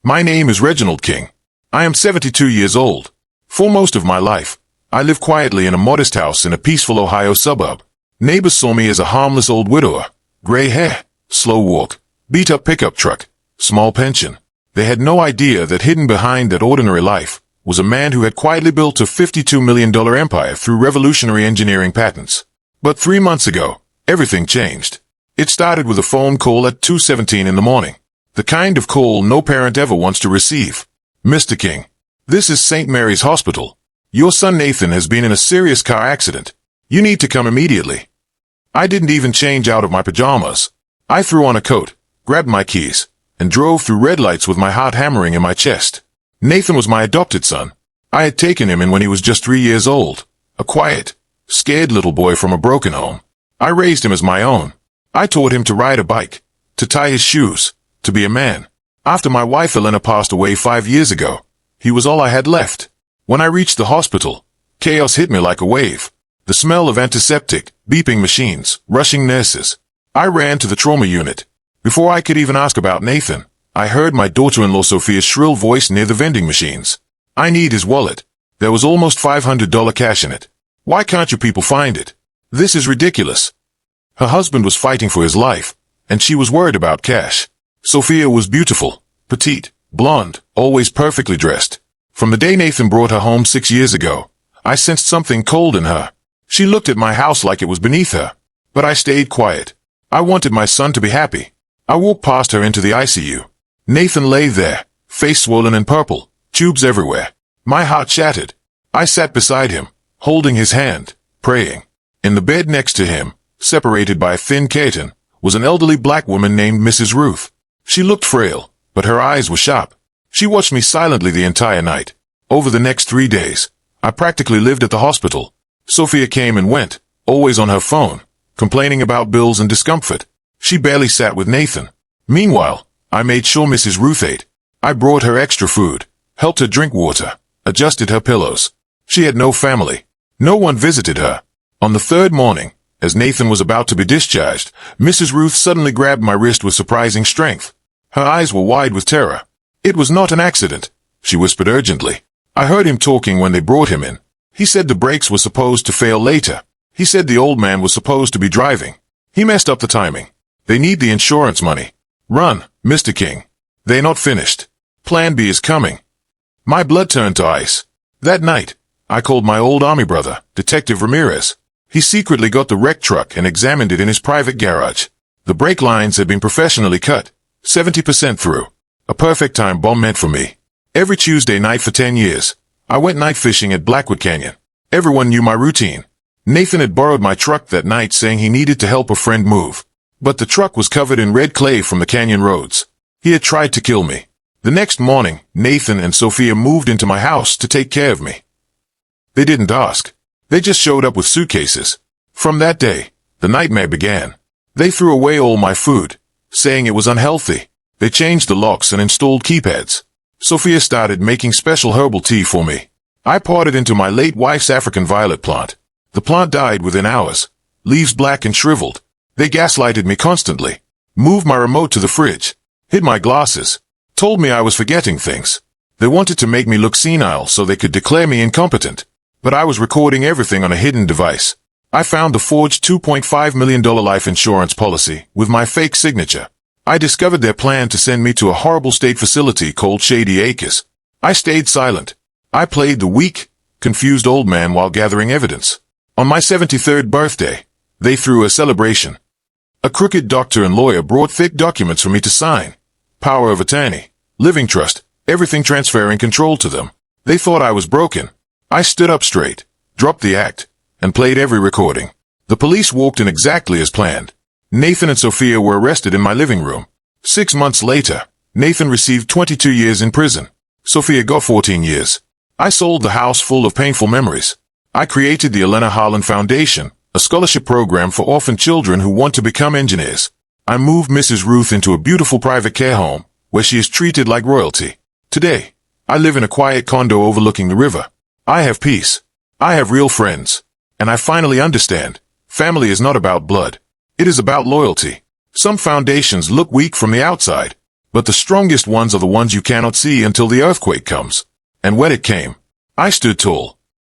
My name is Reginald King. I am 72 years old. For most of my life, I live quietly in a modest house in a peaceful Ohio suburb. Neighbors saw me as a harmless old widower. Gray hair, slow walk, beat-up pickup truck, small pension. They had no idea that hidden behind that ordinary life was a man who had quietly built a $52 million empire through revolutionary engineering patents. But 3 months ago, everything changed. It started with a phone call at 2:17 in the morning. The kind of call no parent ever wants to receive. Mr. King, this is St. Mary's Hospital. Your son Nathan has been in a serious car accident. You need to come immediately. I didn't even change out of my pajamas. I threw on a coat, grabbed my keys, and drove through red lights with my heart hammering in my chest. Nathan was my adopted son. I had taken him in when he was just 3 years old. A quiet, scared little boy from a broken home. I raised him as my own. I taught him to ride a bike, to tie his shoes, to be a man. After my wife Elena passed away 5 years ago, he was all I had left. When I reached the hospital, chaos hit me like a wave. The smell of antiseptic, beeping machines, rushing nurses. I ran to the trauma unit. Before I could even ask about Nathan, I heard my daughter-in-law Sophia's shrill voice near the vending machines. I need his wallet. There was almost $500 cash in it. Why can't you people find it? This is ridiculous. Her husband was fighting for his life, and she was worried about cash. Sophia was beautiful, petite, blonde, always perfectly dressed. From the day Nathan brought her home 6 years ago, I sensed something cold in her. She looked at my house like it was beneath her. But I stayed quiet. I wanted my son to be happy. I walked past her into the ICU. Nathan lay there, face swollen and purple, tubes everywhere. My heart shattered. I sat beside him, holding his hand, praying. In the bed next to him, separated by a thin curtain, was an elderly black woman named Mrs. Ruth. She looked frail, but her eyes were sharp. She watched me silently the entire night. Over the next 3 days, I practically lived at the hospital. Sophia came and went, always on her phone, complaining about bills and discomfort. She barely sat with Nathan. Meanwhile, I made sure Mrs. Ruth ate. I brought her extra food, helped her drink water, adjusted her pillows. She had no family. No one visited her. On the third morning, as Nathan was about to be discharged, Mrs. Ruth suddenly grabbed my wrist with surprising strength. Her eyes were wide with terror. It was not an accident, she whispered urgently. I heard him talking when they brought him in. He said the brakes were supposed to fail later. He said the old man was supposed to be driving. He messed up the timing. They need the insurance money. Run, Mr. King. They're not finished. Plan B is coming. My blood turned to ice. That night, I called my old army brother, Detective Ramirez. He secretly got the wrecked truck and examined it in his private garage. The brake lines had been professionally cut, 70% through. A perfect time bomb meant for me. Every Tuesday night for 10 years, I went night fishing at Blackwood Canyon. Everyone knew my routine. Nathan had borrowed my truck that night saying he needed to help a friend move. But the truck was covered in red clay from the canyon roads. He had tried to kill me. The next morning, Nathan and Sophia moved into my house to take care of me. They didn't ask. They just showed up with suitcases. From that day, the nightmare began. They threw away all my food, saying it was unhealthy. They changed the locks and installed keypads. Sophia started making special herbal tea for me. I poured it into my late wife's African violet plant. The plant died within hours, leaves black and shriveled. They gaslighted me constantly, moved my remote to the fridge, hid my glasses, told me I was forgetting things. They wanted to make me look senile so they could declare me incompetent. But I was recording everything on a hidden device. I found the forged $2.5 million life insurance policy with my fake signature. I discovered their plan to send me to a horrible state facility called Shady Acres. I stayed silent. I played the weak, confused old man while gathering evidence. On my 73rd birthday, they threw a celebration. A crooked doctor and lawyer brought thick documents for me to sign. Power of attorney, living trust, everything transferring control to them. They thought I was broken. I stood up straight, dropped the act, and played every recording. The police walked in exactly as planned. Nathan and Sophia were arrested in my living room. 6 months later, Nathan received 22 years in prison. Sophia got 14 years. I sold the house full of painful memories. I created the Elena Harlan Foundation, a scholarship program for orphan children who want to become engineers. I moved Mrs. Ruth into a beautiful private care home, where she is treated like royalty. Today, I live in a quiet condo overlooking the river. I have peace. I have real friends. And I finally understand, family is not about blood. It is about loyalty. Some foundations look weak from the outside, But the strongest ones are the ones you cannot see until the earthquake comes. And when it came, I stood tall,